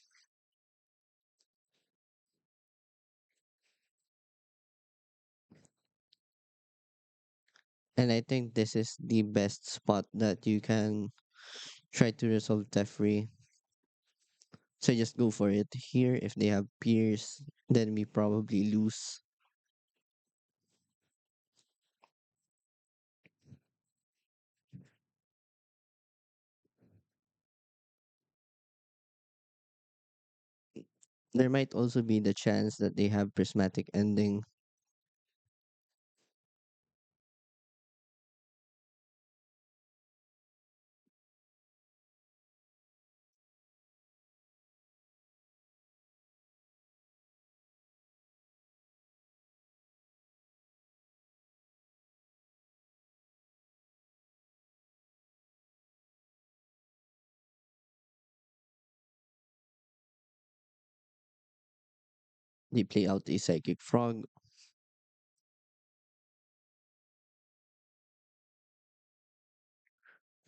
And I think this is the best spot that you can try to resolve Teferi. So just go for it here. If they have Pierce, then we probably lose. There might also be the chance that they have prismatic ending. They play out a Psychic Frog.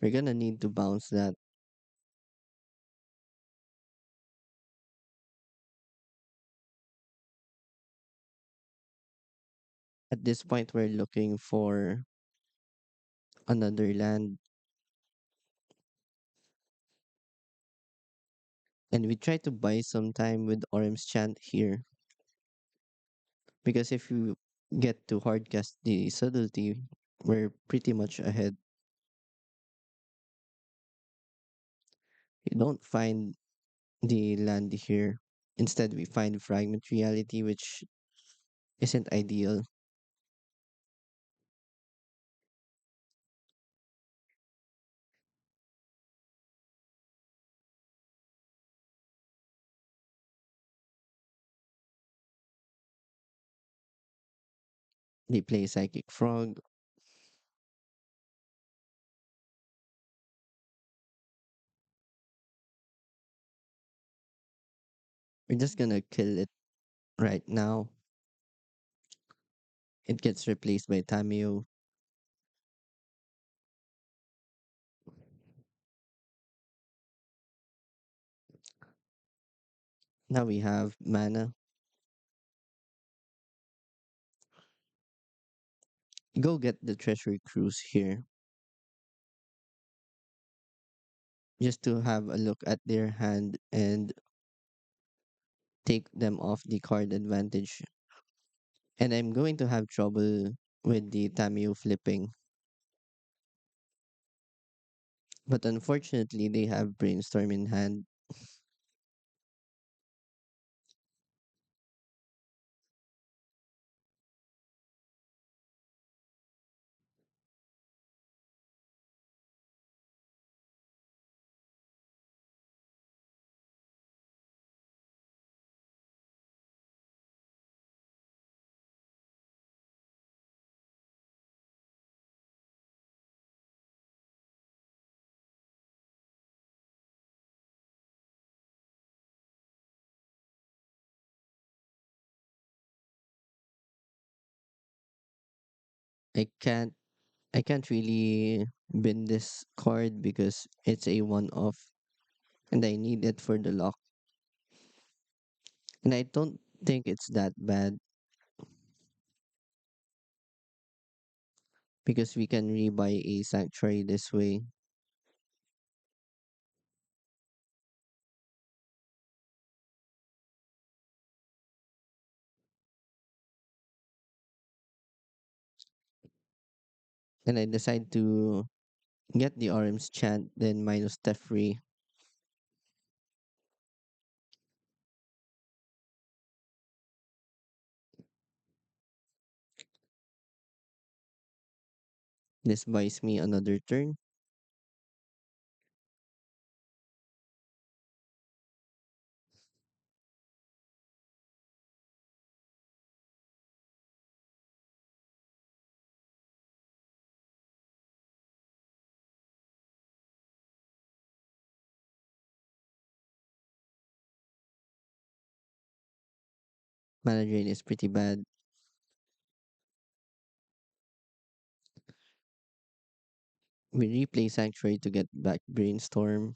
We're gonna need to bounce that. At this point, we're looking for another land, and we try to buy some time with Orm's Chant here. Because if you get to hardcast the subtlety, we're pretty much ahead. You don't find the land here. Instead, we find fragment reality, which isn't ideal. They play Psychic Frog. We're just gonna kill it right now. It gets replaced by Tamio. Now we have mana. Go get the Treasury Cruise here just to have a look at their hand and take them off the card advantage. And I'm going to have trouble with the Tamio flipping. But unfortunately, they have Brainstorm in hand. I can't I can't really bin this card because it's a one-off and I need it for the lock. And I don't think it's that bad because we can rebuy a sanctuary this way. And I decide to get the RM's chant, then minus Tefri. This buys me another turn. Mana drain is pretty bad. We replay sanctuary to get back brainstorm.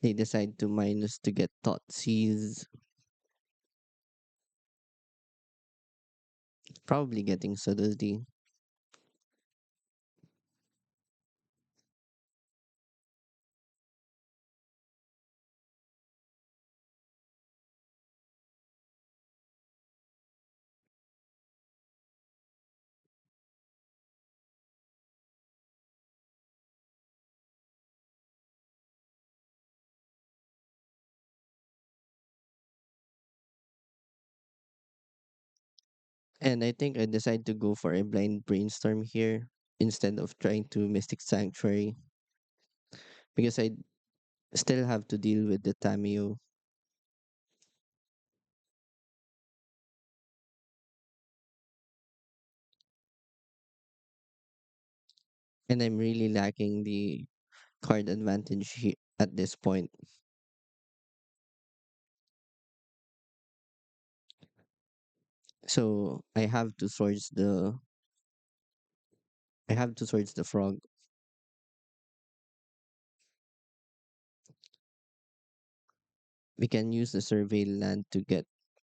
They decide to minus to get thought seize. Probably getting subtlety. And I think I decide to go for a blind brainstorm here instead of trying to Mystic Sanctuary because I still have to deal with the Tamio. And I'm really lacking the card advantage here. at this point. So I have to source the frog. We can use the survey land to get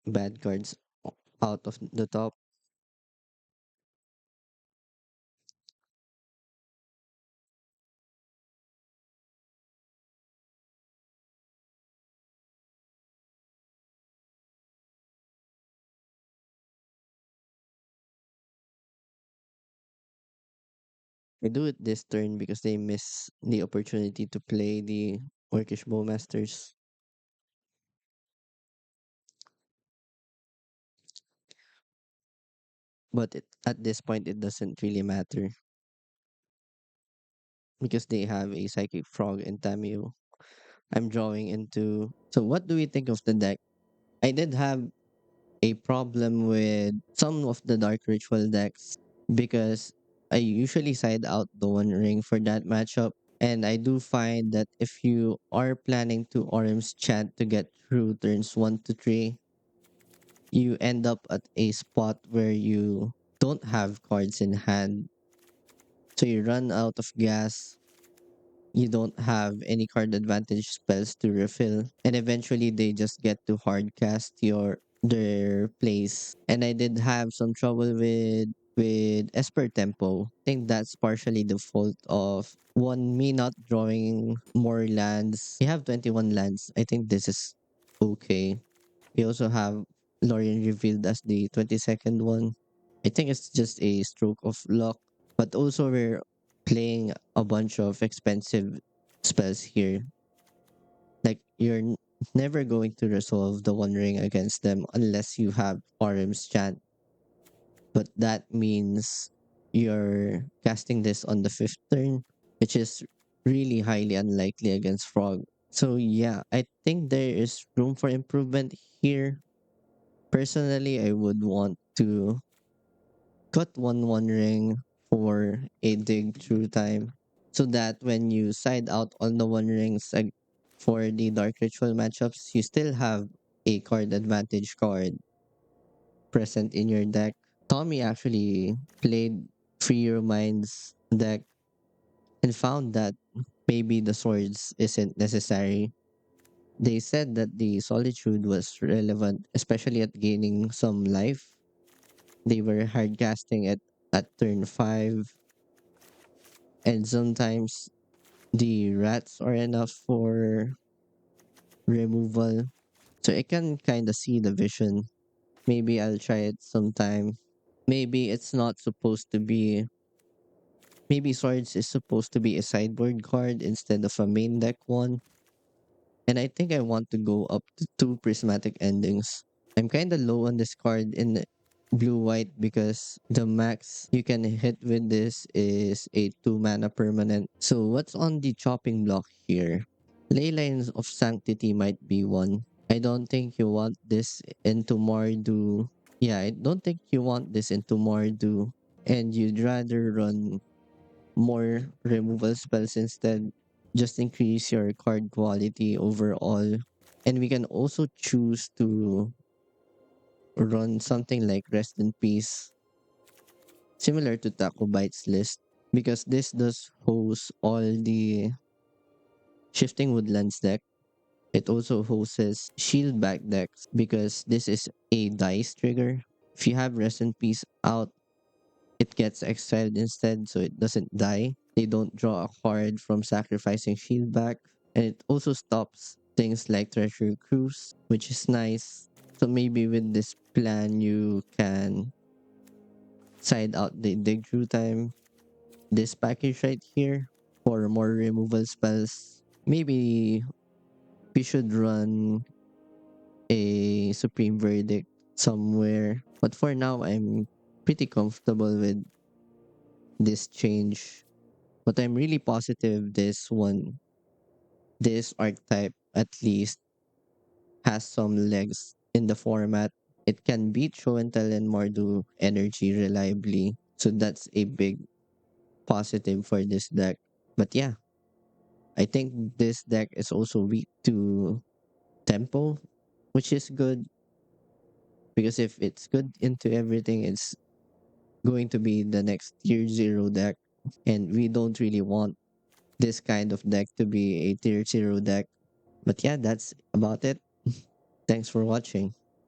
bad cards out of the top. I do it this turn because they miss the opportunity to play the Orcish Bowmasters. But at this point, it doesn't really matter because they have a Psychic Frog and Tamio. I'm drawing into. So, what do we think of the deck? I did have a problem with some of the Dark Ritual decks because I usually side out the One Ring for that matchup. And I do find that if you are planning to Orim's Chant to get through turns 1 to 3, you end up at a spot where you don't have cards in hand. So you run out of gas, you don't have any card advantage spells to refill, and eventually they just get to hard cast their plays. And I did have some trouble with Esper Tempo. I think that's partially the fault of one, me not drawing more lands. We have 21 lands. I think this is okay. We also have Lorien revealed as the 22nd one. I think it's just a stroke of luck. But also we're playing a bunch of expensive spells here. Like never going to resolve the One Ring against them unless you have Aurim's Chant. But that means you're casting this on the fifth turn, which is really highly unlikely against Frog. So yeah, I think there is room for improvement here. Personally, I would want to cut one ring for a dig through time so that when you side out on the One Rings for the Dark Ritual matchups, you still have a card advantage card present in your deck. Tommy actually played Free Your Mind's deck and found that maybe the swords isn't necessary. They said that the solitude was relevant, especially at gaining some life. They were hard casting at turn 5, and sometimes the rats are enough for removal. So I can kind of see the vision. Maybe I'll try it sometime. Maybe it's not supposed to be. Maybe Swords is supposed to be a sideboard card instead of a main deck one. And I think I want to go up to 2 prismatic endings. I'm kind of low on this card in blue white because the max you can hit with this is a 2 mana permanent. So what's on the chopping block here? Ley Lines of Sanctity might be one. I don't think you want this into Mardu. Yeah, I don't think you want this into Mardu. And you'd rather run more removal spells instead. Just increase your card quality overall. And we can also choose to run something like Rest in Peace, similar to Taco Bite's list, because this does host all the Shifting Woodlands deck. It also hosts Shield back decks because this is a dice trigger. If you have Rest in Peace out, it gets exiled instead, so it doesn't die. They don't draw a card from sacrificing Shield back. And it also stops things like Treasure Cruise, which is nice. So maybe with this plan, you can side out the dig through time. This package right here for more removal spells. Maybe we should run a Supreme Verdict somewhere. But for now, I'm pretty comfortable with this change. But I'm really positive this archetype at least has some legs in the format. It can beat Show and Tell and Mardu energy reliably. So that's a big positive for this deck. But yeah, I think this deck is also weak to tempo, which is good because if it's good into everything, it's going to be the next tier zero deck. And we don't really want this kind of deck to be a tier zero deck. But yeah, that's about it. Thanks for watching.